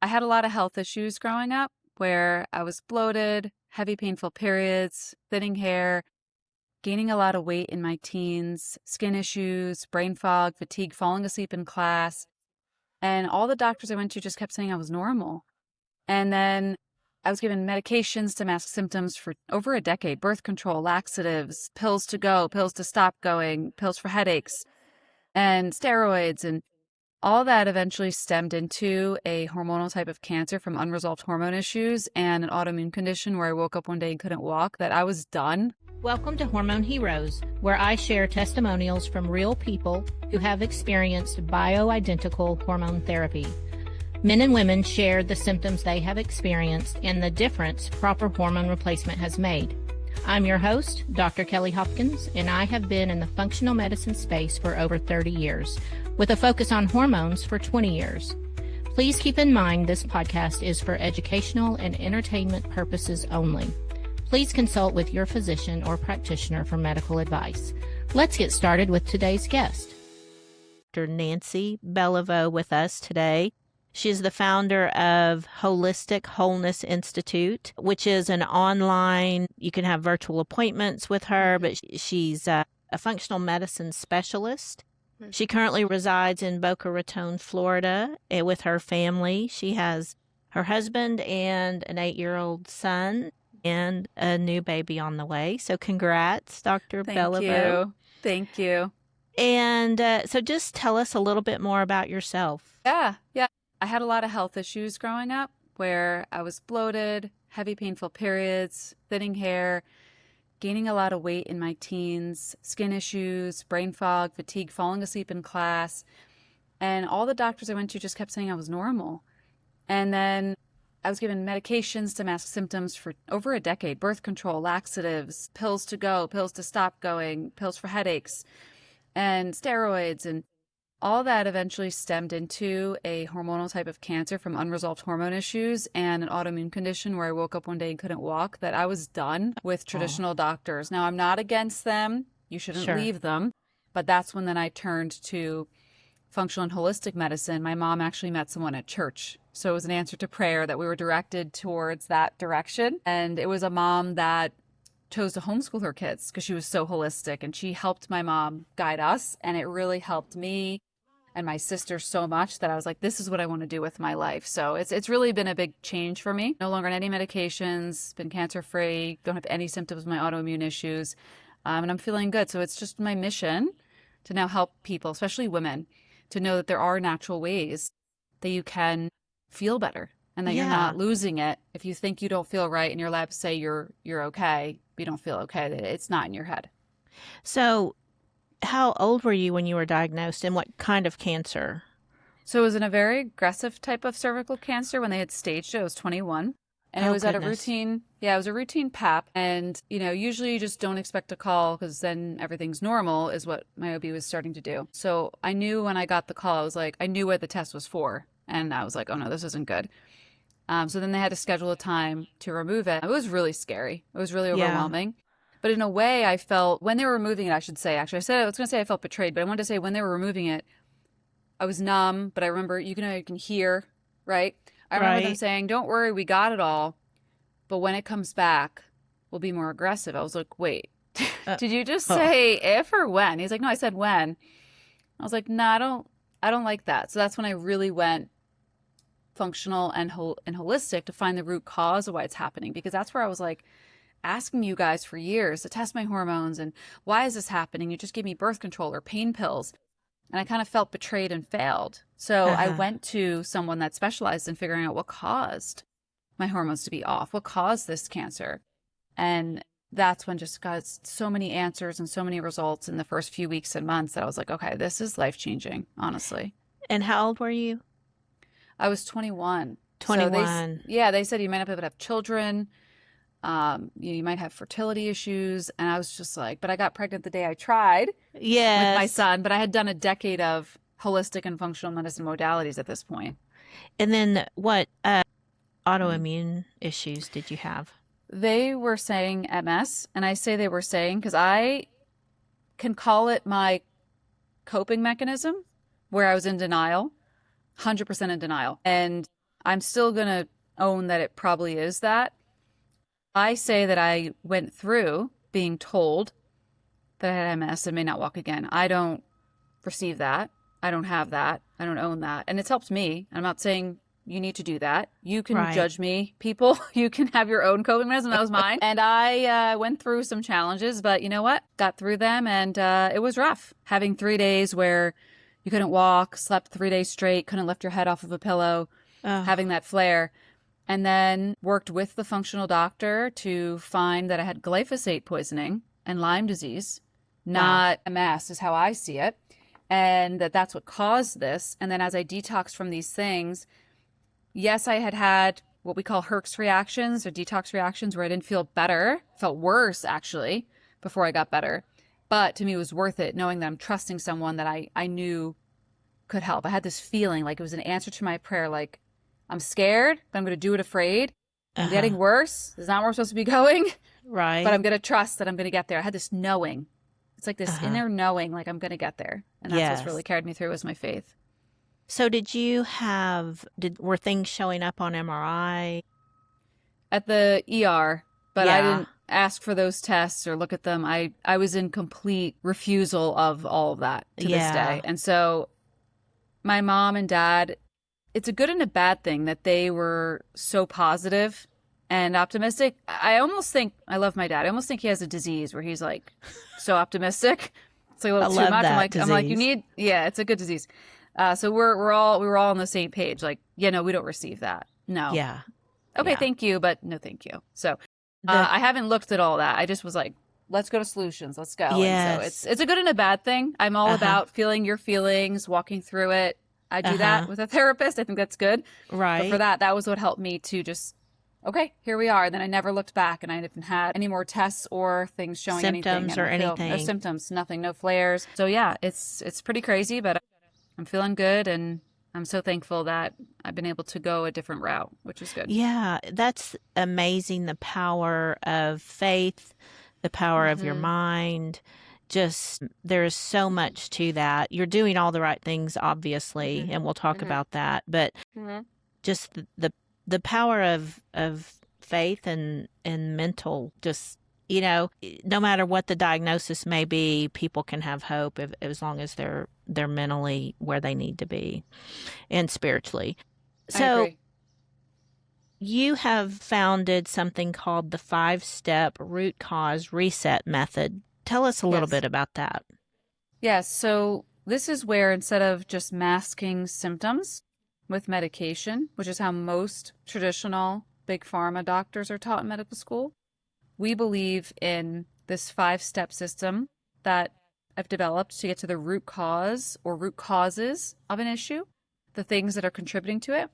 I had a lot of health issues growing up where I was bloated, heavy, painful periods, thinning hair, gaining a lot of weight in my teens, skin issues, brain fog, fatigue, falling asleep in class. And all the doctors I went to just kept saying I was normal. And then I was given medications to mask symptoms for over a decade, birth control, laxatives, pills to go, pills to stop going, pills for headaches, and steroids. And all that eventually stemmed into a hormonal type of cancer from unresolved hormone issues and an autoimmune condition where I woke up one day and couldn't walk, that I was done. Welcome to Hormone Heroes, where I share testimonials from real people who have experienced bioidentical hormone therapy. Men and women share the symptoms they have experienced and the difference proper hormone replacement has made. I'm your host, Dr. Kelly Hopkins, and I have been in the functional medicine space for over 30 years, with a focus on hormones for 20 years. Please keep in mind this podcast is for educational and entertainment purposes only. Please consult with your physician or practitioner for medical advice. Let's get started with today's guest. Dr. Nancy Beliveau with us today. She's the founder of Holistic Wholeness Institute, which is an online, you can have virtual appointments with her, but she's a functional medicine specialist. She currently resides in Boca Raton, Florida, with her family. She has her husband and an 8-year-old son and a new baby on the way. So congrats, Dr. Beliveau. Thank you. And so just tell us a little bit more about yourself. Yeah. I had a lot of health issues growing up where I was bloated, heavy, painful periods, thinning hair, gaining a lot of weight in my teens, skin issues, brain fog, fatigue, falling asleep in class. And all the doctors I went to just kept saying I was normal. And then I was given medications to mask symptoms for over a decade, birth control, laxatives, pills to go, pills to stop going, pills for headaches, and steroids. And all that eventually stemmed into a hormonal type of cancer from unresolved hormone issues and an autoimmune condition where I woke up one day and couldn't walk, that I was done with traditional doctors. Now, I'm not against them. You shouldn't leave them. But that's when then I turned to functional and holistic medicine. My mom actually met someone at church. So it was an answer to prayer that we were directed towards that direction. And it was a mom that chose to homeschool her kids because she was so holistic, and she helped my mom guide us. And it really helped me and my sister so much that I was like, this is what I want to do with my life. So it's really been a big change for me. No longer on any medications, been cancer-free, don't have any symptoms of my autoimmune issues, and I'm feeling good. So it's just my mission to now help people, especially women, to know that there are natural ways that you can feel better and that you're not losing it. If you think you don't feel right and your labs say you're okay, you don't feel okay, that it's not in your head. So how old were you when you were diagnosed, and what kind of cancer? So it was in a very aggressive type of cervical cancer. When they had staged it, I was 21. And it was at a routine, it was a routine PAP. And, usually you just don't expect a call because then everything's normal, is what my OB was starting to do. So I knew when I got the call, I was like, I knew what the test was for. And I was like, oh no, this isn't good. So then they had to schedule a time to remove it. It was really scary. It was really overwhelming. But in a way, I felt, when they were removing it, I should say, actually, I was going to say I felt betrayed, but I wanted to say when they were removing it, I was numb, but I remember, you can hear, right? I remember them saying, don't worry, we got it all, but when it comes back, we'll be more aggressive. I was like, wait, did you just say if or when? He's like, no, I said when. I was like, no, I don't like that. So that's when I really went functional and holistic to find the root cause of why it's happening, because that's where I was like, asking you guys for years to test my hormones and why is this happening? You just give me birth control or pain pills. And I kind of felt betrayed and failed. So I went to someone that specialized in figuring out what caused my hormones to be off, what caused this cancer. And that's when just got so many answers and so many results in the first few weeks and months that I was like, okay, this is life-changing, honestly. And how old were you? I was 21. 21. So they said you might not be able to have children. You might have fertility issues. And I was just like, but I got pregnant the day I tried with my son, but I had done a decade of holistic and functional medicine modalities at this point. And then what autoimmune issues did you have? They were saying MS, and I say they were saying because I can call it my coping mechanism where I was in denial, 100% in denial. And I'm still going to own that it probably is that. I say that I went through being told that I had MS and may not walk again. I don't receive that. I don't have that. I don't own that. And it's helped me. I'm not saying you need to do that. You can judge me, people. You can have your own coping mechanism. That was mine. And I went through some challenges, but you know what? Got through them, and it was rough. Having 3 days where you couldn't walk, slept 3 days straight, couldn't lift your head off of a pillow, having that flare. And then worked with the functional doctor to find that I had glyphosate poisoning and Lyme disease, not MS is how I see it. And that's what caused this. And then as I detoxed from these things, yes, I had what we call Herx reactions or detox reactions where I didn't feel better, felt worse actually before I got better. But to me, it was worth it knowing that I'm trusting someone that I knew could help. I had this feeling like it was an answer to my prayer, like, I'm scared, but I'm going to do it afraid. I'm getting worse. This is not where I'm supposed to be going. Right. But I'm going to trust that I'm going to get there. I had this knowing. It's like this inner knowing, like I'm going to get there. And that's what's really carried me through was my faith. So were things showing up on MRI? At the ER, but I didn't ask for those tests or look at them. I was in complete refusal of all of that to this day. And so my mom and dad, it's a good and a bad thing that they were so positive and optimistic. I almost think, I love my dad. I almost think he has a disease where he's like so optimistic. It's like a little too much. I'm like, you need, it's a good disease. So we were all on the same page. Like, no, we don't receive that. No. Yeah. Okay. Thank you. But no, thank you. So I haven't looked at all that. I just was like, let's go to solutions. Let's go. Yes. And so it's a good and a bad thing. I'm all about feeling your feelings, walking through it. I do that with a therapist. I think that's good. Right. But for that was what helped me to just, okay, here we are. Then I never looked back, and I haven't had any more tests or things showing symptoms or anything. No symptoms, nothing, no flares. So yeah, it's pretty crazy, but I'm feeling good, and I'm so thankful that I've been able to go a different route, which is good. Yeah, that's amazing. The power of faith, the power of your mind. Just there's so much to that. You're doing all the right things, obviously, and we'll talk about that. But just the power of faith and mental, just no matter what the diagnosis may be, people can have hope as long as they're mentally where they need to be, and spiritually. So you have founded something called the 5-step root cause reset method. Tell us a little bit about that. Yes. So this is where instead of just masking symptoms with medication, which is how most traditional big pharma doctors are taught in medical school, we believe in this 5-step system that I've developed to get to the root cause or root causes of an issue, the things that are contributing to it.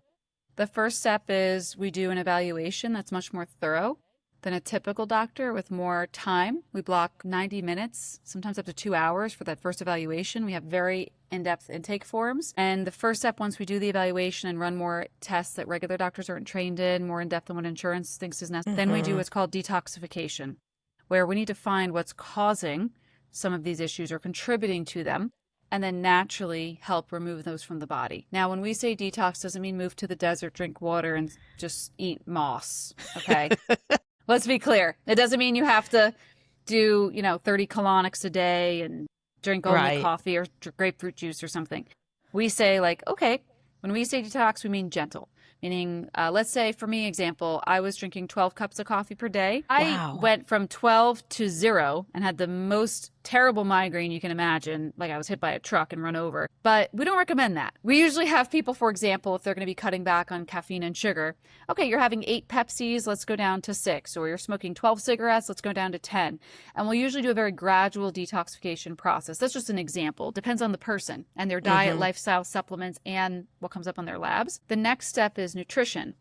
The first step is we do an evaluation that's much more thorough than a typical doctor with more time. We block 90 minutes, sometimes up to 2 hours for that first evaluation. We have very in-depth intake forms. And the first step, once we do the evaluation and run more tests that regular doctors aren't trained in, more in-depth than what insurance thinks is necessary, then we do what's called detoxification, where we need to find what's causing some of these issues or contributing to them, and then naturally help remove those from the body. Now, when we say detox, doesn't mean move to the desert, drink water, and just eat moss, okay? Let's be clear. It doesn't mean you have to do, 30 colonics a day and drink only coffee or grapefruit juice or something. We say okay, when we say detox, we mean gentle. Meaning, let's say for me, example, I was drinking 12 cups of coffee per day. I went from 12 to 0 and had the most terrible migraine you can imagine. Like I was hit by a truck and run over. But we don't recommend that. We usually have people, for example, if they're going to be cutting back on caffeine and sugar, okay, you're having 8 Pepsis, let's go down to 6. Or you're smoking 12 cigarettes, let's go down to 10. And we'll usually do a very gradual detoxification process. That's just an example. Depends on the person and their diet, lifestyle, supplements, and what comes up on their labs. The next step is nutrition.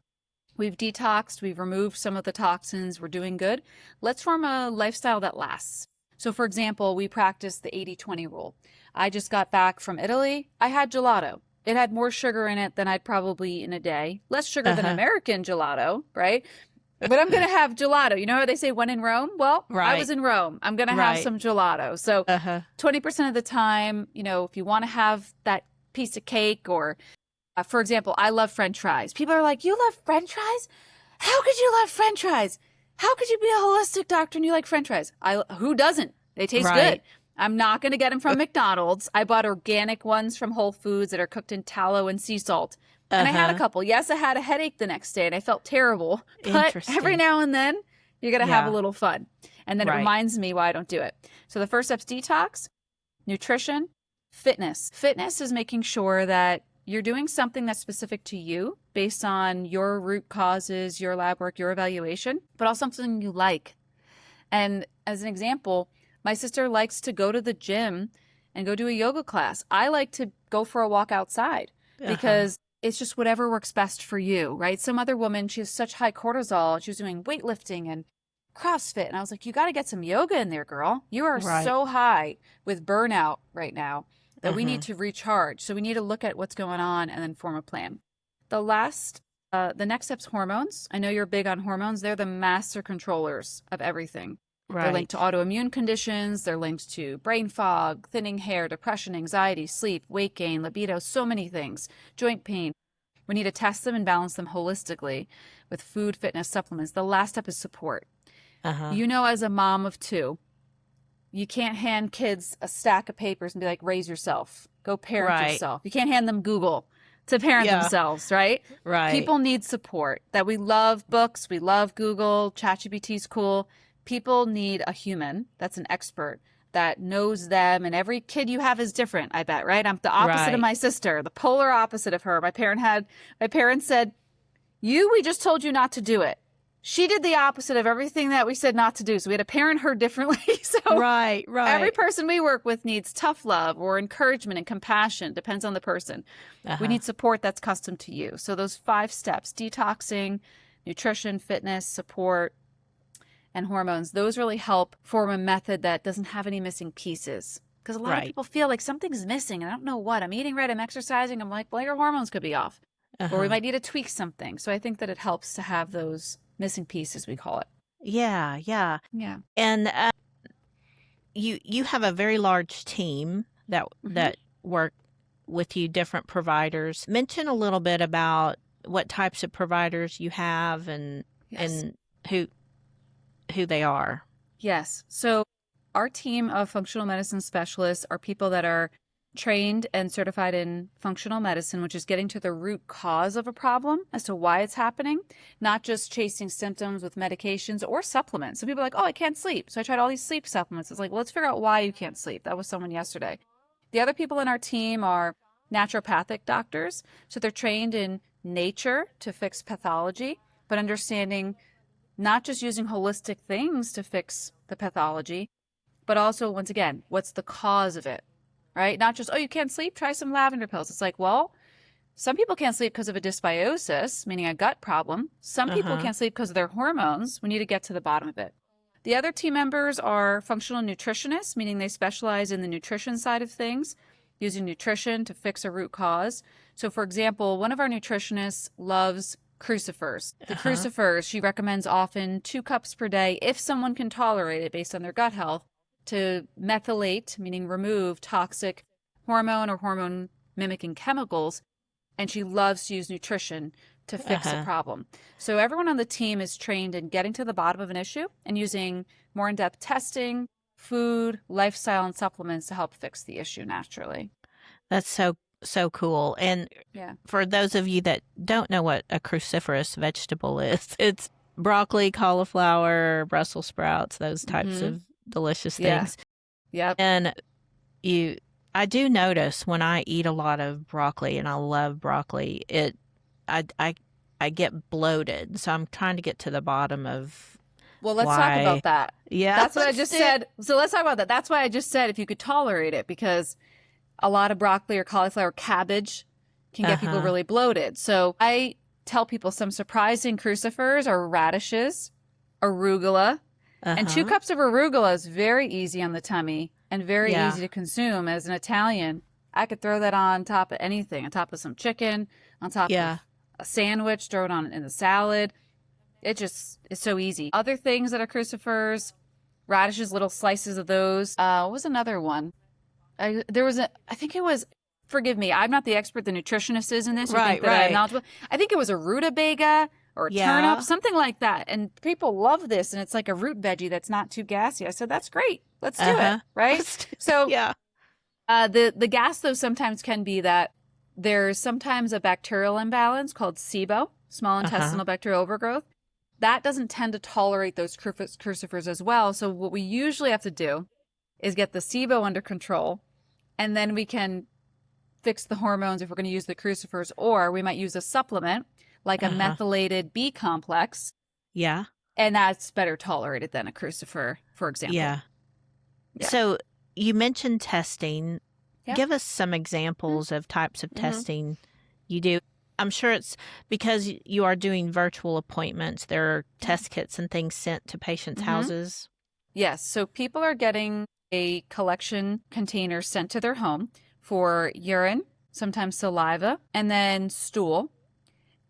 We've detoxed, we've removed some of the toxins, we're doing good. Let's form a lifestyle that lasts. So for example, we practice the 80-20 rule. I just got back from Italy. I had gelato. It had more sugar in it than I'd probably eat in a day. Less sugar than American gelato, right? But I'm going to have gelato. You know how they say when in Rome? Well, I was in Rome. I'm going to have some gelato. So 20% of the time, if you want to have that piece of cake or For example, I love French fries. People are like, you love French fries? How could you love French fries? How could you be a holistic doctor and you like French fries? Who doesn't? They taste good. I'm not going to get them from McDonald's. I bought organic ones from Whole Foods that are cooked in tallow and sea salt. And I had a couple. Yes, I had a headache the next day and I felt terrible. But every now and then, you're going to have a little fun. And then it reminds me why I don't do it. So the first step's detox, nutrition, fitness. Fitness is making sure that you're doing something that's specific to you based on your root causes, your lab work, your evaluation, but also something you like. And as an example, my sister likes to go to the gym and go do a yoga class. I like to go for a walk outside because it's just whatever works best for you, right? Some other woman, she has such high cortisol. She was doing weightlifting and CrossFit. And I was like, you got to get some yoga in there, girl. You are so high with burnout right now that we need to recharge. So we need to look at what's going on and then form a plan. The next step's hormones. I know you're big on hormones. They're the master controllers of everything. They're linked to autoimmune conditions. They're linked to brain fog, thinning hair, depression, anxiety, sleep, weight gain, libido, so many things, joint pain. We need to test them and balance them holistically with food, fitness, supplements. The last step is support. You know, as a mom of 2, you can't hand kids a stack of papers and be like, raise yourself, go parent yourself. You can't hand them Google to parent themselves, right? People need support. That we love books, we love Google, ChatGPT's cool. People need a human that's an expert that knows them, and every kid you have is different, I bet, right? I'm the opposite of my sister, the polar opposite of her. My parents said, we just told you not to do it. She did the opposite of everything that we said not to do. So we had to parent her differently. So every person we work with needs tough love or encouragement and compassion. Depends on the person. We need support that's custom to you. So those 5 steps, detoxing, nutrition, fitness, support, and hormones, those really help form a method that doesn't have any missing pieces. Because a lot of people feel like something's missing. And I don't know what. I'm eating right. I'm exercising. I'm like, well, your hormones could be off. Or we might need to tweak something. So I think that it helps to have those missing pieces, we call it. Yeah. And you have a very large team that work with you, different providers. Mention a little bit about what types of providers you have and who they are. Yes. So our team of functional medicine specialists are people that are trained and certified in functional medicine, which is getting to the root cause of a problem as to why it's happening, not just chasing symptoms with medications or supplements. So people are like, oh, I can't sleep. So I tried all these sleep supplements. It's like, well, let's figure out why you can't sleep. That was someone yesterday. The other people in our team are naturopathic doctors. So they're trained in nature to fix pathology, but understanding not just using holistic things to fix the pathology, but also, once again, what's the cause of it? Right? Not just, oh, you can't sleep, try some lavender pills. It's like, well, some people can't sleep because of a dysbiosis, meaning a gut problem. Some people can't sleep because of their hormones. We need to get to the bottom of it. The other team members are functional nutritionists, meaning they specialize in the nutrition side of things, using nutrition to fix a root cause. So, for example, one of our nutritionists loves crucifers. The crucifers, she recommends often 2 cups per day if someone can tolerate it based on their gut health, to methylate, meaning remove toxic hormone or hormone mimicking chemicals. And she loves to use nutrition to fix a problem. So everyone on the team is trained in getting to the bottom of an issue and using more in-depth testing, food, lifestyle, and supplements to help fix the issue naturally. That's so cool. And for those of you that don't know what a cruciferous vegetable is, it's broccoli, cauliflower, Brussels sprouts, those types of delicious things. And I do notice when I eat a lot of broccoli, and I love broccoli, I get bloated. So I'm trying to get to the bottom of let's talk about that. Yeah. That's what I just said. So let's talk about that. That's why I just said if you could tolerate it, because a lot of broccoli or cauliflower, cabbage can get people really bloated. So I tell people some surprising crucifers are radishes, arugula, and 2 cups of arugula is very easy on the tummy and very easy to consume. As an Italian, I could throw that on top of anything, on top of some chicken, on top of a sandwich, throw it on in the salad. It just is so easy. Other things that are crucifers, radishes, little slices of those. What was another one? I think it was forgive me, I'm not the expert, the nutritionist is in this. You Right, think that I'm right. knowledgeable. I think it was a rutabaga or a Yeah. turnip, something like that. And people love this, and it's like a root veggie that's not too gassy. I said, that's great. Let's do it, right? So Yeah. the gas, though, sometimes can be that there's sometimes a bacterial imbalance called SIBO, small intestinal bacterial overgrowth. That doesn't tend to tolerate those crucifers as well. So what we usually have to do is get the SIBO under control, and then we can fix the hormones if we're going to use the crucifers, or we might use a supplement like a methylated B complex. Yeah. And that's better tolerated than a crucifer, for example. Yeah. So you mentioned testing. Yeah. Give us some examples of types of testing you do. I'm sure it's because you are doing virtual appointments. There are test kits and things sent to patients' houses. Yes. So people are getting a collection container sent to their home for urine, sometimes saliva, and then stool.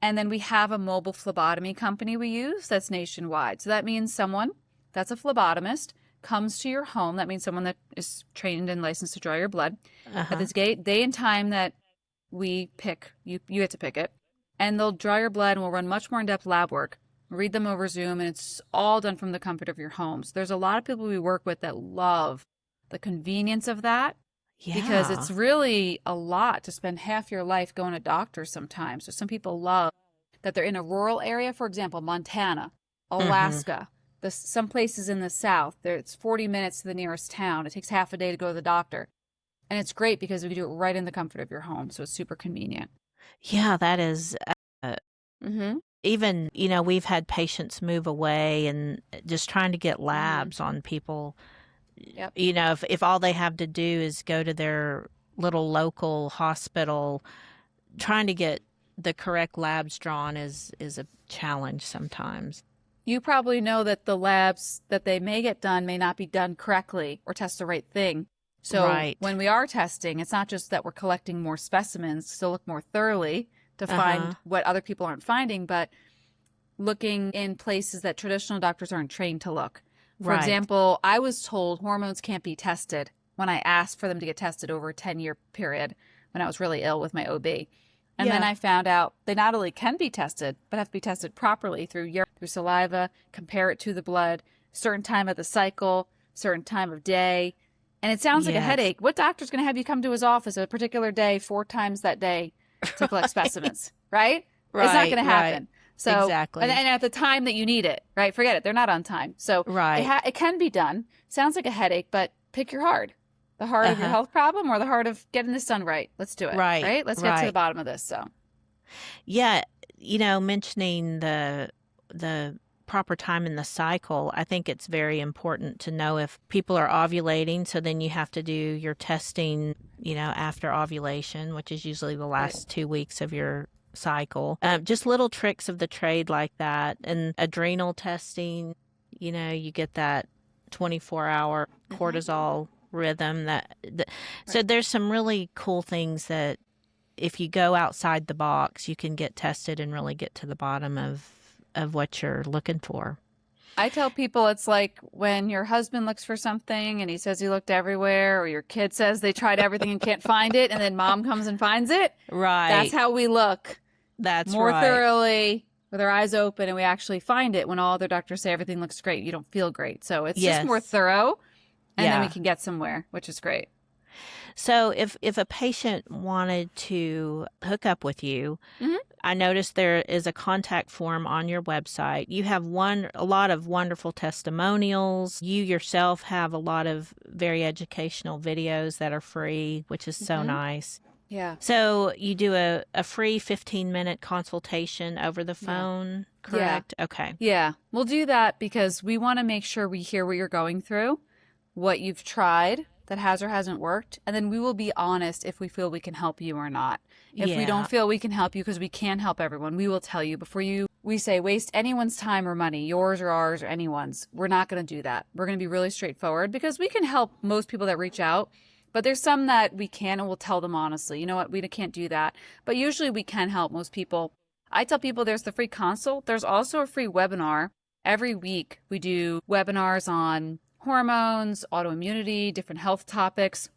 And then we have a mobile phlebotomy company we use that's nationwide. So that means someone that's a phlebotomist comes to your home. That means someone that is trained and licensed to draw your blood. At this day and time that we pick, you get to pick it. And they'll draw your blood, and we'll run much more in-depth lab work, read them over Zoom, and it's all done from the comfort of your home. So there's a lot of people we work with that love the convenience of that. Yeah. Because it's really a lot to spend half your life going to doctors sometimes. So some people love that they're in a rural area, for example, Montana, Alaska, some places in the South. It's 40 minutes to the nearest town. It takes half a day to go to the doctor. And it's great because we do it right in the comfort of your home. So it's super convenient. Yeah, that is. Even, we've had patients move away and just trying to get labs on people. Yep. If all they have to do is go to their little local hospital, trying to get the correct labs drawn is a challenge sometimes. You probably know that the labs that they may get done may not be done correctly or test the right thing. So when we are testing, it's not just that we're collecting more specimens to look more thoroughly to find what other people aren't finding, but looking in places that traditional doctors aren't trained to look. For example, I was told hormones can't be tested when I asked for them to get tested over a 10-year period when I was really ill with my OB. And then I found out they not only can be tested, but have to be tested properly through urine, through saliva, compare it to the blood, certain time of the cycle, certain time of day. And it sounds like a headache. What doctor's going to have you come to his office a particular day 4 times that day to collect specimens, right? It's not going to happen. So, exactly. And at the time that you need it, right? Forget it. They're not on time. So it can be done. Sounds like a headache, but pick your heart. The heart of your health problem or the heart of getting this done right. Let's do it. Right? Let's get to the bottom of this. So, yeah, mentioning the proper time in the cycle, I think it's very important to know if people are ovulating. So then you have to do your testing, after ovulation, which is usually the last 2 weeks of your cycle. Just little tricks of the trade like that. And adrenal testing, you get that 24-hour cortisol rhythm so there's some really cool things that if you go outside the box, you can get tested and really get to the bottom of what you're looking for. I tell people it's like when your husband looks for something and he says he looked everywhere, or your kid says they tried everything and can't find it, and then mom comes and finds it. Right. That's how we look. That's more thoroughly with our eyes open, and we actually find it when all other doctors say everything looks great. You don't feel great. So it's just more thorough, and then we can get somewhere, which is great. So if a patient wanted to hook up with you, I noticed there is a contact form on your website. You have a lot of wonderful testimonials. You yourself have a lot of very educational videos that are free, which is so nice. Yeah. So you do a free 15-minute consultation over the phone, correct? Yeah. Okay. Yeah. We'll do that because we want to make sure we hear what you're going through, what you've tried that has or hasn't worked, and then we will be honest if we feel we can help you or not. If we don't feel we can help you, because we can help everyone, we will tell you before we say waste anyone's time or money, yours or ours or anyone's. We're not going to do that. We're going to be really straightforward because we can help most people that reach out, but there's some that we can, and we'll tell them honestly, you know what, we can't do that. But usually we can help most people. I tell people there's the free consult. There's also a free webinar. Every week we do webinars on hormones, autoimmunity, different health topics.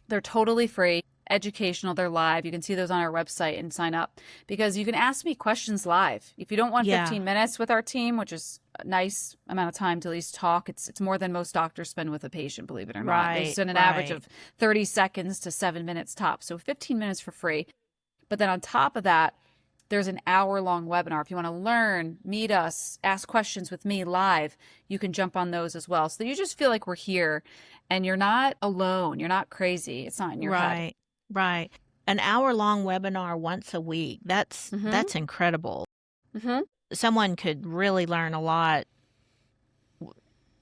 They're totally free. educational. They're live. You can see those on our website and sign up because you can ask me questions live. If you don't want 15 minutes with our team, which is a nice amount of time to at least talk, it's more than most doctors spend with a patient, believe it or not. They spend an average of 30 seconds to 7 minutes tops. So 15 minutes for free. But then on top of that, there's an hour-long webinar. If you want to learn, meet us, ask questions with me live, you can jump on those as well. So you just feel like we're here and you're not alone. You're not crazy. It's not in your head. Right. An hour-long webinar once a week. That's incredible. Someone could really learn a lot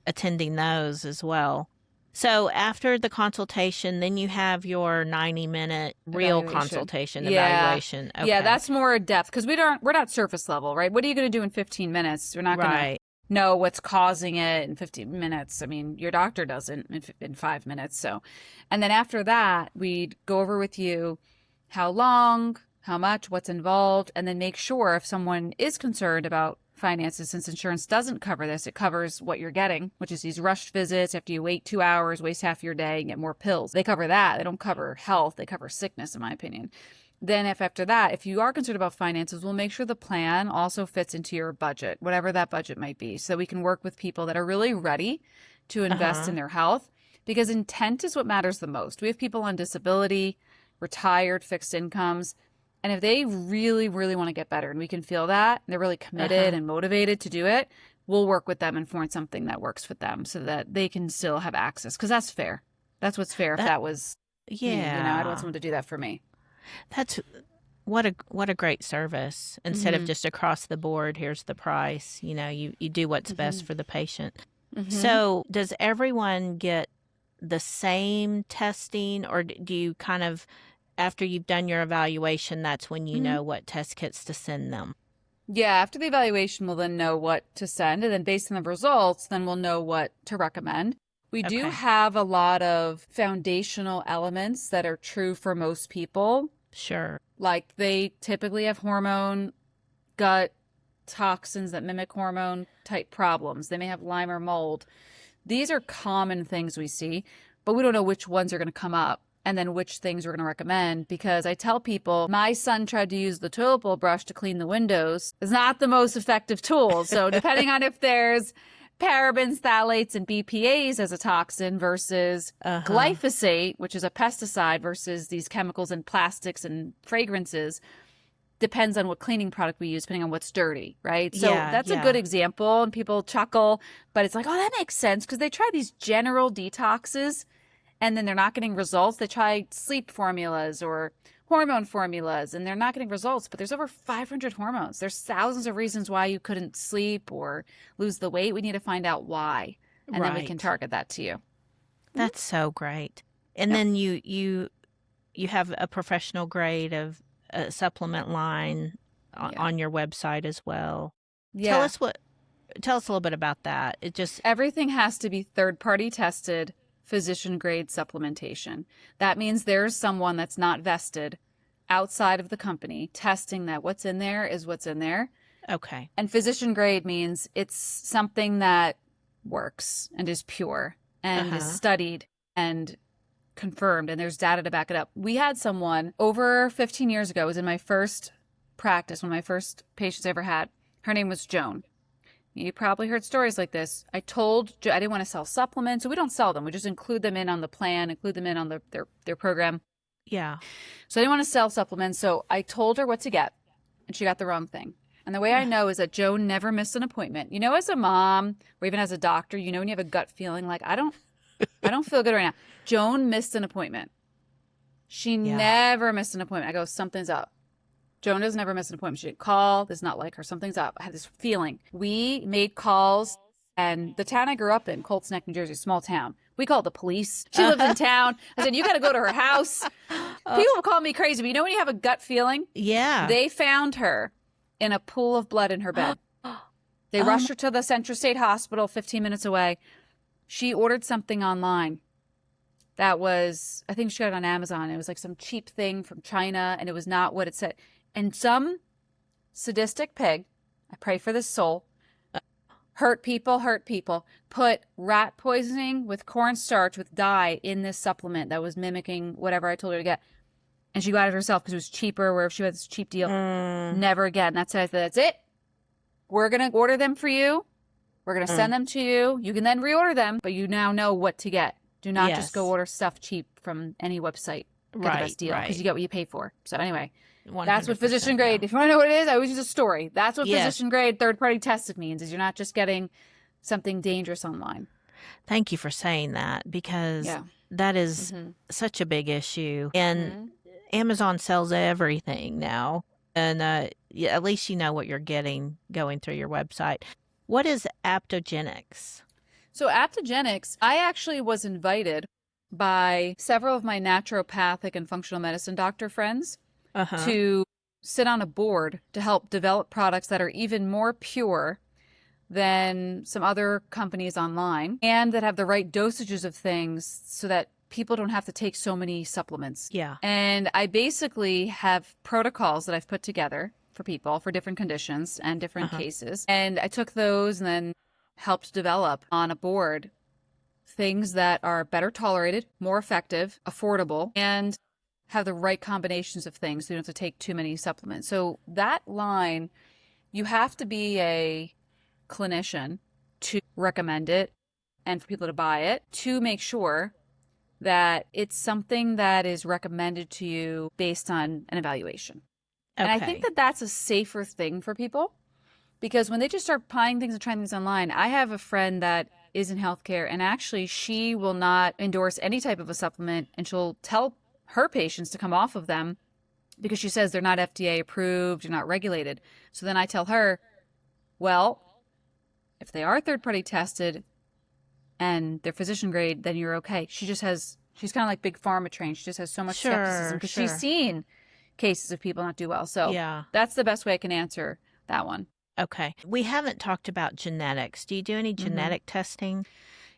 attending those as well. So after the consultation, then you have your 90-minute real consultation evaluation. Okay. Yeah, that's more depth because we're not surface level, right? What are you going to do in 15 minutes? We're not going to know what's causing it in 15 minutes. I mean, your doctor doesn't in 5 minutes. So, and then after that, we'd go over with you how long, how much, what's involved, and then make sure if someone is concerned about finances, since insurance doesn't cover this, it covers what you're getting, which is these rushed visits after you wait 2 hours, waste half your day, and get more pills. They cover that. They don't cover health. They cover sickness, in my opinion. Then after that, if you are concerned about finances, we'll make sure the plan also fits into your budget, whatever that budget might be, so we can work with people that are really ready to invest in their health, because intent is what matters the most. We have people on disability, retired, fixed incomes, and if they really, really want to get better, and we can feel that, and they're really committed and motivated to do it, we'll work with them and find something that works with them so that they can still have access. Because that's fair. That's what's fair. If that was me, I don't want someone to do that for me. That's what a great service. Instead of just across the board, here's the price. You do what's best for the patient. So does everyone get the same testing, or do you kind of, after you've done your evaluation, that's when you know what test kits to send them? Yeah, after the evaluation, we'll then know what to send. And then based on the results, then we'll know what to recommend. We do have a lot of foundational elements that are true for most people. Sure. Like they typically have hormone, gut, toxins that mimic hormone type problems. They may have Lyme or mold. These are common things we see, but we don't know which ones are going to come up and then which things we're going to recommend, because I tell people my son tried to use the toilet bowl brush to clean the windows. It's not the most effective tool. So depending on if there's parabens, phthalates, and BPAs as a toxin versus glyphosate, which is a pesticide, versus these chemicals in plastics and fragrances, depends on what cleaning product we use, depending on what's dirty, right? So that's a good example, and people chuckle, but it's like, oh, that makes sense, because they try these general detoxes and then they're not getting results. They try sleep formulas or hormone formulas and they're not getting results, but there's over 500 hormones. There's thousands of reasons why you couldn't sleep or lose the weight. We need to find out why, and then we can target that to you. That's so great. And then you have a professional grade of a supplement line on your website as well. Yeah. Tell us a little bit about that. Everything has to be third-party tested, physician-grade supplementation. That means there's someone that's not vested outside of the company testing that what's in there is what's in there. Okay. And physician-grade means it's something that works and is pure and is studied and confirmed, and there's data to back it up. We had someone over 15 years ago, it was in my first practice, one of my first patients I ever had. Her name was Joan. You probably heard stories like this. I didn't want to sell supplements, so we don't sell them. We just include them in on the plan, include them in on their program. Yeah. So I didn't want to sell supplements, so I told her what to get, and she got the wrong thing. And the way I know is that Joan never missed an appointment. As a mom or even as a doctor, when you have a gut feeling like, I don't feel good right now. Joan missed an appointment. She never missed an appointment. I go, something's up. Joan doesn't ever miss an appointment. She didn't call. This is not like her. Something's up. I had this feeling. We made calls, and the town I grew up in, Colts Neck, New Jersey, small town. We called the police. She lives in town. I said, you got to go to her house. People call me crazy, but when you have a gut feeling? Yeah. They found her in a pool of blood in her bed. They rushed her to the Central State Hospital 15 minutes away. She ordered something online that was, I think she got it on Amazon. It was like some cheap thing from China, and it was not what it said. And some sadistic pig, I pray for this soul, hurt people, put rat poisoning with cornstarch with dye in this supplement that was mimicking whatever I told her to get. And she got it herself because it was cheaper, where if she had this cheap deal, never again. That's it. We're going to order them for you. We're going to send them to you. You can then reorder them, but you now know what to get. Do not just go order stuff cheap from any website. Get the best deal because you get what you pay for. So anyway, that's what physician grade. Yeah. If you want to know what it is, I always use a story. That's what physician grade third-party tested means, is you're not just getting something dangerous online. Thank you for saying that, because that is such a big issue. And Amazon sells everything now. And at least you know what you're getting going through your website. What is Adaptogenics? So Adaptogenics, I actually was invited by several of my naturopathic and functional medicine doctor friends to sit on a board to help develop products that are even more pure than some other companies online, and that have the right dosages of things so that people don't have to take so many supplements. Yeah. And I basically have protocols that I've put together for people for different conditions and different cases. And I took those and then helped develop on a board things that are better tolerated, more effective, affordable, and have the right combinations of things so you don't have to take too many supplements. So that line, you have to be a clinician to recommend it and for people to buy it, to make sure that it's something that is recommended to you based on an evaluation. Okay. And I think that that's a safer thing for people, because when they just start buying things and trying things online, I have a friend that is in healthcare, and actually she will not endorse any type of a supplement, and she'll tell her patients to come off of them because she says they're not FDA approved, you're not regulated. So then I tell her, well, if they are third-party tested and they're physician grade, then you're okay. She's kind of like big pharma trained. She just has so much skepticism because she's seen cases of people not do well. So that's the best way I can answer that one. Okay. We haven't talked about genetics. Do you do any genetic testing?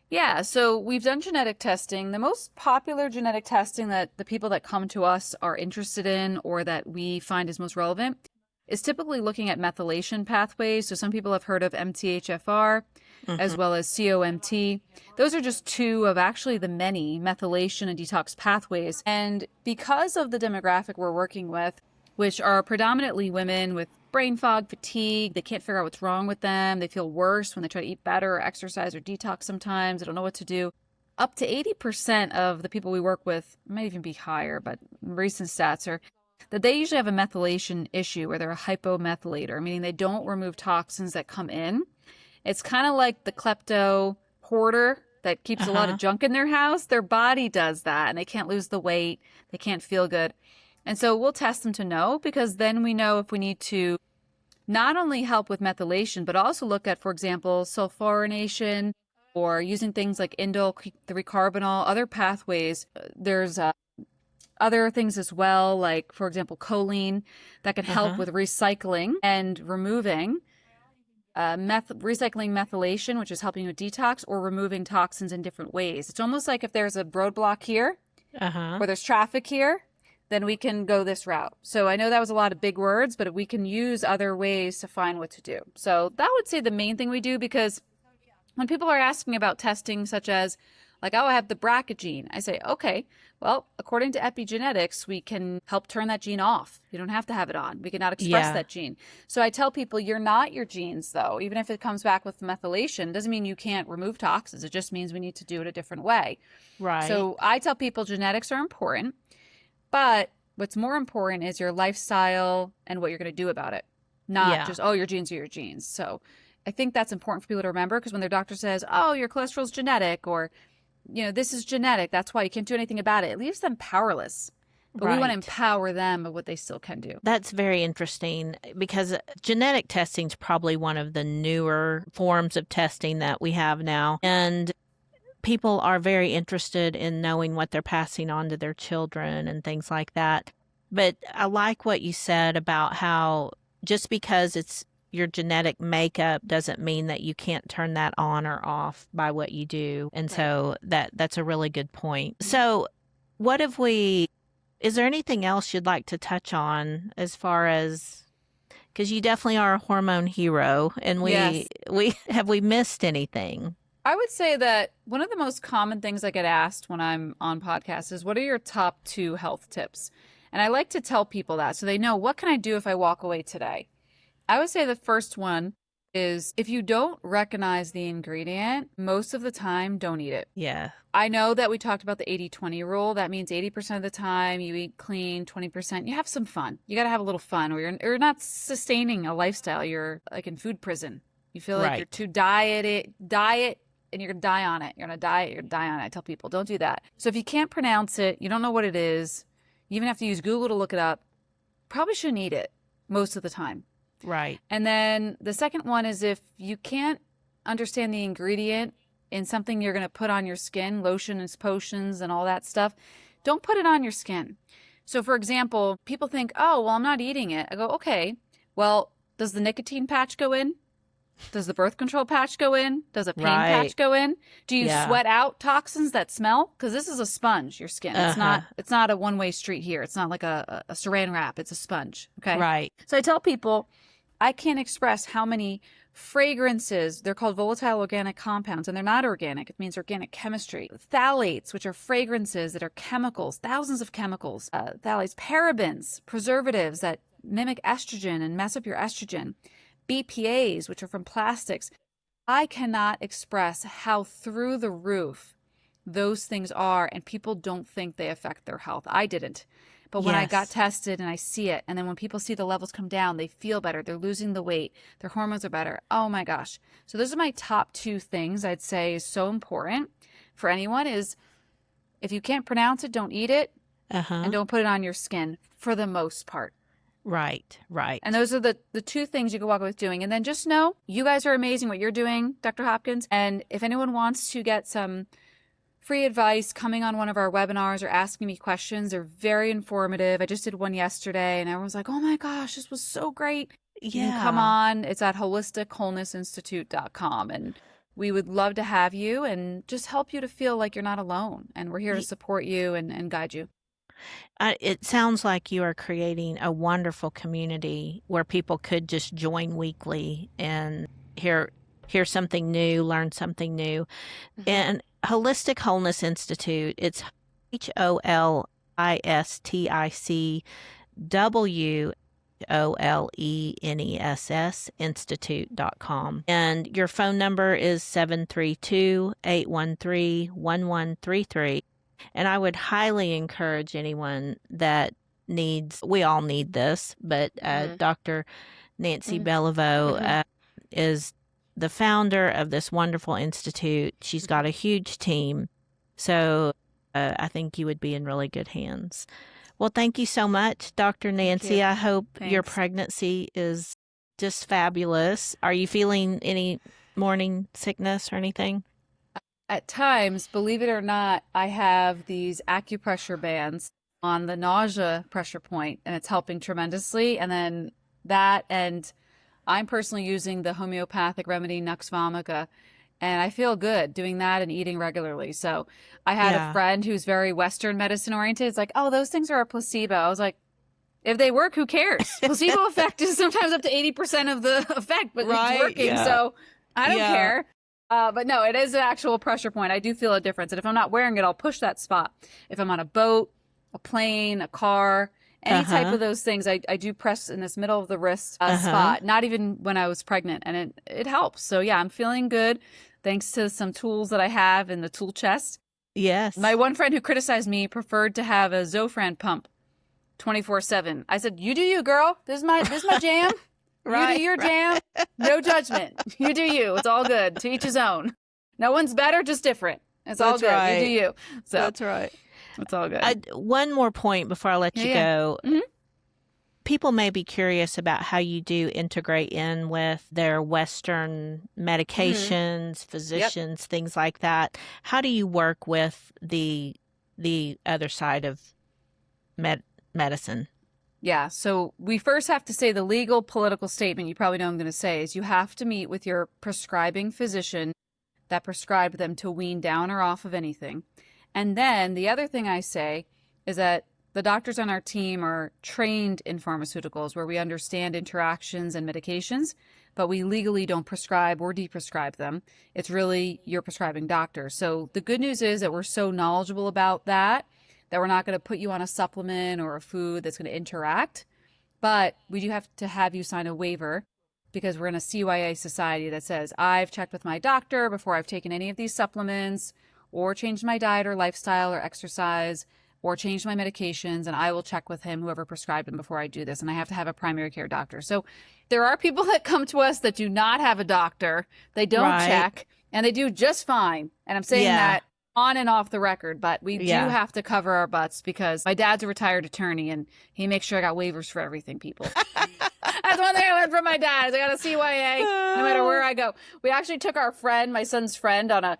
Yeah. So we've done genetic testing. The most popular genetic testing that the people that come to us are interested in, or that we find is most relevant, is typically looking at methylation pathways. So some people have heard of MTHFR as well as COMT. Those are just two of actually the many methylation and detox pathways. And because of the demographic we're working with, which are predominantly women with brain fog, fatigue, they can't figure out what's wrong with them, they feel worse when they try to eat better or exercise or detox sometimes, they don't know what to do. Up to 80% of the people we work with, might even be higher, but recent stats are that they usually have a methylation issue where they're a hypomethylator, meaning they don't remove toxins that come in. It's kind of like the klepto hoarder that keeps a lot of junk in their house. Their body does that, and they can't lose the weight. They can't feel good. And so we'll test them to know, because then we know if we need to not only help with methylation, but also look at, for example, sulforination, or using things like indole 3-carbinol, other pathways. There's other things as well, like, for example, choline, that can help with recycling and removing recycling methylation, which is helping with detox, or removing toxins in different ways. It's almost like if there's a roadblock here, or there's traffic here, then we can go this route. So I know that was a lot of big words, but we can use other ways to find what to do. So that would say the main thing we do, because when people are asking about testing, such as like, oh, I have the BRCA gene, I say, okay, well, according to epigenetics, we can help turn that gene off. You don't have to have it on. We cannot express that gene. So I tell people, you're not your genes, though. Even if it comes back with methylation, doesn't mean you can't remove toxins. It just means we need to do it a different way. Right. So I tell people genetics are important, but what's more important is your lifestyle and what you're going to do about it. Not just, oh, your genes are your genes. So I think that's important for people to remember, because when their doctor says, oh, your cholesterol's genetic, or this is genetic, that's why you can't do anything about it, it leaves them powerless. But we want to empower them of what they still can do. That's very interesting, because genetic testing is probably one of the newer forms of testing that we have now. And people are very interested in knowing what they're passing on to their children and things like that. But I like what you said about how just because it's your genetic makeup doesn't mean that you can't turn that on or off by what you do. And so that's a really good point. So is there anything else you'd like to touch on as far as, because you definitely are a hormone hero, and we missed anything? I would say that one of the most common things I get asked when I'm on podcasts is, what are your top 2 health tips? And I like to tell people that so they know, what can I do if I walk away today? I would say the first one is, if you don't recognize the ingredient, most of the time, don't eat it. Yeah. I know that we talked about the 80-20 rule. That means 80% of the time you eat clean, 20% you have some fun. You got to have a little fun, or you're not sustaining a lifestyle. You're like in food prison. You feel like you're too diet, and you're going to die on it. You're going to diet, you're going to die on it. I tell people, don't do that. So if you can't pronounce it, you don't know what it is, you even have to use Google to look it up, probably shouldn't eat it most of the time. Right. And then the second one is, if you can't understand the ingredient in something you're going to put on your skin, lotions, potions, and all that stuff, don't put it on your skin. So for example, people think, oh, well, I'm not eating it. I go, okay, well, does the nicotine patch go in? Does the birth control patch go in? Does a pain patch go in? Do you sweat out toxins that smell? Because this is a sponge, your skin. It's not a one-way street here. It's not like a saran wrap. It's a sponge. Okay. Right. So I tell people, I can't express how many fragrances, they're called volatile organic compounds, and they're not organic. It means organic chemistry. Phthalates, which are fragrances that are chemicals, thousands of chemicals. Phthalates, parabens, preservatives that mimic estrogen and mess up your estrogen. BPAs, which are from plastics. I cannot express how through the roof those things are, and people don't think they affect their health. I didn't. But when I got tested and I see it, and then when people see the levels come down, they feel better. They're losing the weight. Their hormones are better. Oh my gosh. So those are my top two things I'd say is so important for anyone is, if you can't pronounce it, don't eat it, and don't put it on your skin for the most part. Right. And those are the two things you can walk away with doing. And then just know, you guys are amazing what you're doing, Dr. Hopkins. And if anyone wants to get some free advice coming on one of our webinars or asking me questions, they're very informative. I just did one yesterday and everyone was like, oh my gosh, this was so great. You can come on. It's at holistichwholeness.com. And we would love to have you and just help you to feel like you're not alone. And we're here to support you and guide you. It sounds like you are creating a wonderful community where people could just join weekly and hear something new, learn something new. And Holistic Wholeness Institute, it's HOLISTICWOLENESS Institute.com. And your phone number is 732-813-1133. And I would highly encourage anyone that we all need this, but Dr. Nancy Beliveau is the founder of this wonderful institute. She's got a huge team. So I think you would be in really good hands. Well, thank you so much, Dr. Nancy. I hope your pregnancy is just fabulous. Are you feeling any morning sickness or anything? At times, believe it or not, I have these acupressure bands on the nausea pressure point, and it's helping tremendously. And then and I'm personally using the homeopathic remedy Nux vomica, and I feel good doing that and eating regularly. So I had a friend who's very Western medicine oriented. It's like, oh, those things are a placebo. I was like, if they work, who cares? Placebo effect is sometimes up to 80% of the effect, but it's working. So I don't care. But no, it is an actual pressure point. I do feel a difference. And if I'm not wearing it, I'll push that spot. If I'm on a boat, a plane, a car, any type of those things, I do press in this middle of the wrist spot, not even when I was pregnant. And it helps. So yeah, I'm feeling good thanks to some tools that I have in the tool chest. Yes. My one friend who criticized me preferred to have a Zofran pump 24/7. I said, you do you, girl. This is my jam. You do your jam. No judgment. You do you. It's all good. To each his own. No one's better, just different. It's all good. You do you. So that's right. It's all good. One more point before I let you go. People may be curious about how you do integrate in with their Western medications, physicians, things like that. How do you work with the other side of medicine? Yeah, so we first have to say the legal political statement you probably know I'm going to say is you have to meet with your prescribing physician that prescribed them to wean down or off of anything. And then the other thing I say is that the doctors on our team are trained in pharmaceuticals where we understand interactions and medications, but we legally don't prescribe or deprescribe them. It's really your prescribing doctor. So the good news is that we're so knowledgeable about that that we're not going to put you on a supplement or a food that's going to interact. But we do have to have you sign a waiver because we're in a CYA society that says, I've checked with my doctor before I've taken any of these supplements or changed my diet or lifestyle or exercise or changed my medications, and I will check with him, whoever prescribed them, before I do this. And I have to have a primary care doctor. So there are people that come to us that do not have a doctor. They don't check, and they do just fine. And I'm saying that on and off the record, but we do have to cover our butts because my dad's a retired attorney, and he makes sure I got waivers for everything, people. That's one thing I learned from my dad is I got a CYA no matter where I go. We actually took our friend, my son's friend, on a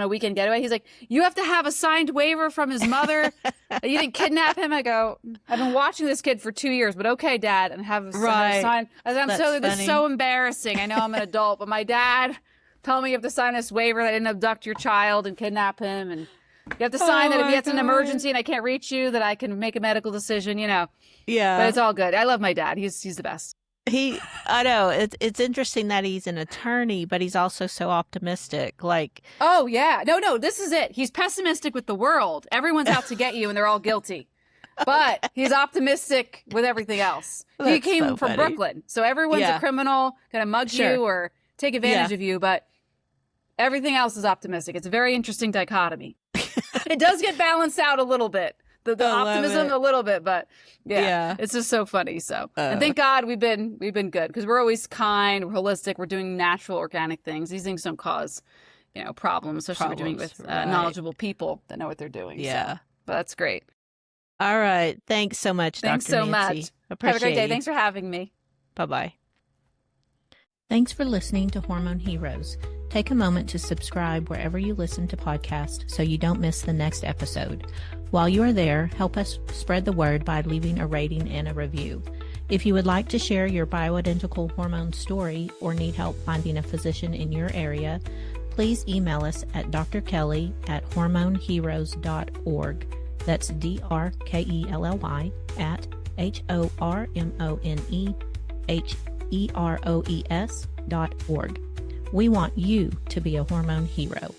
weekend getaway. He's like, you have to have a signed waiver from his mother. You didn't kidnap him. I go, I've been watching this kid for 2 years, but okay, Dad, and have a sign. I said, this is so embarrassing. I know I'm an adult, but my dad told me you have to sign this waiver that I didn't abduct your child and kidnap him, and you have to sign that if it's an emergency and I can't reach you, that I can make a medical decision, Yeah. But it's all good. I love my dad. He's the best. I know it's interesting that he's an attorney, but he's also so optimistic. Like, oh yeah, no, this is it. He's pessimistic with the world. Everyone's out to get you, and they're all guilty. But he's optimistic with everything else. He came from Brooklyn, so everyone's a criminal, gonna mug you or take advantage of you. But everything else is optimistic. It's a very interesting dichotomy. It does get balanced out a little bit. The optimism a little bit, but it's just so funny. So, and thank God we've been good because we're always kind, we're holistic, we're doing natural, organic things. These things don't cause, problems, especially we're doing it with knowledgeable people that know what they're doing. Yeah, so, but that's great. All right, thanks so much, Thanks Dr. so Nancy. much. Appreciate Have a great day. you. Thanks for having me. Bye-bye. Thanks for listening to Hormone Heroes. Take a moment to subscribe wherever you listen to podcasts so you don't miss the next episode. While you are there, help us spread the word by leaving a rating and a review. If you would like to share your bioidentical hormone story or need help finding a physician in your area, please email us at drkelly@hormoneheroes.org. That's DRKELLY at HORMONEHEROES.org. We want you to be a hormone hero.